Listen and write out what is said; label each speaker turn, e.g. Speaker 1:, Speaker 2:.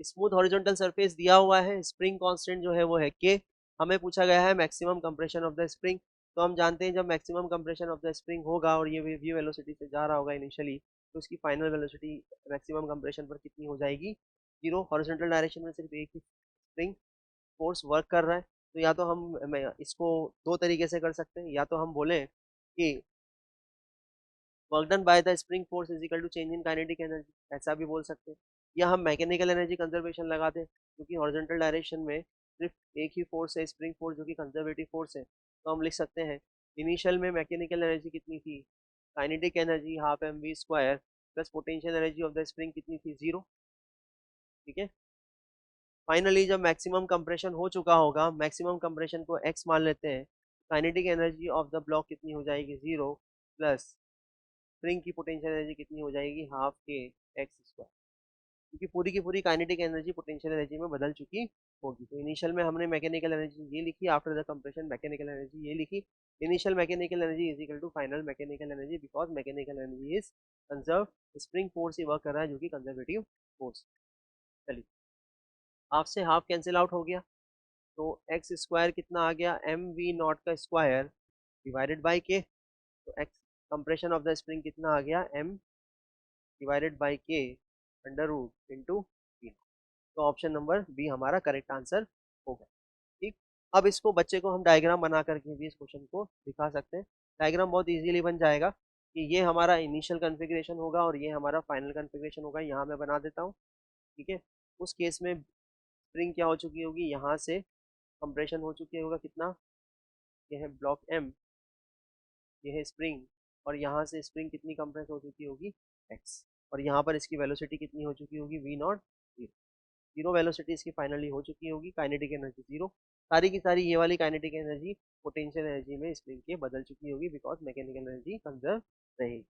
Speaker 1: Smooth horizontal surface दिया हुआ है, स्प्रिंग कांस्टेंट जो है वो है के, हमें पूछा गया है maximum compression of the spring. तो हम जानते हैं जब maximum compression of the spring होगा और ये वी वेलोसिटी से जा रहा होगा इनिशियली, तो इसकी फाइनल वेलोसिटी मैक्सिमम कंप्रेशन पर कितनी हो जाएगी, जीरो। हॉरिजॉन्टल डायरेक्शन में सिर्फ एक ही स्प्रिंग फोर्स वर्क कर रहा है, तो या तो हम इसको दो तरीके से कर सकते हैं, या तो हम बोलें कि work done by the spring force is equal to change in kinetic energy, ऐसा भी बोल सकते हैं। या हम मैकेनिकल एनर्जी कंजर्वेशन लगा दें, क्योंकि हॉरिजॉन्टल डायरेक्शन में सिर्फ एक ही फोर्स है, स्प्रिंग फोर्स, जो कि कंजर्वेटिव फोर्स है। तो हम लिख सकते हैं इनिशियल में मैकेनिकल एनर्जी कितनी थी, kinetic energy half m v square plus potential energy of the spring कितनी थी, जीरो। ठीक है। फाइनली जब मैक्सिमम कंप्रेशन हो चुका होगा, मैक्सिमम कंप्रेशन को एक्स मान लेते हैं, kinetic energy of the block कितनी हो जाएगी, जीरो, प्लस स्प्रिंग की पोटेंशियल एनर्जी कितनी हो जाएगी, हाफ के एक्स स्क्वायर, क्योंकि पूरी की पूरी काइनेटिक एनर्जी पोटेंशियल एनर्जी में बदल चुकी होगी। तो इनिशियल में हमने मैकेनिकल एनर्जी ये लिखी, after the compression mechanical energy ये लिखी। Initial mechanical energy is equal to final mechanical energy, because mechanical energy is conserve, spring force ही वर्क कर रहा है जो कि कंजर्वेटिव फोर्स। चलिए, हाफ से हाफ कैंसिल आउट हो गया, तो एक्स स्क्वायर कितना आ गया, एम वी नॉट का स्क्वायर डिवाइडेड बाई के, तो x compression of the spring कितना आ गया, एम डिवाइडेड बाई के अंडर रूट इंटू वी। तो ऑप्शन नंबर बी हमारा करेक्ट आंसर होगा। ठीक। अब इसको बच्चे को हम डायग्राम बना करके भी इस क्वेश्चन को दिखा सकते हैं। डायग्राम बहुत इजीली बन जाएगा कि ये हमारा इनिशियल कॉन्फ़िगरेशन होगा और ये हमारा फाइनल कॉन्फ़िगरेशन होगा। यहाँ मैं बना देता हूँ। ठीक है। उस केस में स्प्रिंग क्या हो चुकी होगी, यहाँ से कंप्रेशन हो चुकी होगा कितना, ये है ब्लॉक एम, ये है स्प्रिंग, और यहाँ से स्प्रिंग कितनी कंप्रेस हो चुकी होगी, एक्स, और यहाँ पर इसकी वेलोसिटी कितनी हो चुकी होगी, v naught, zero. Zero velocity इसकी फाइनली हो चुकी होगी, काइनेटिक एनर्जी जीरो। सारी की सारी ये वाली काइनेटिक एनर्जी पोटेंशियल एनर्जी में स्प्रिंग के बदल चुकी होगी, बिकॉज मैकेनिकल एनर्जी कंजर्व रहेगी।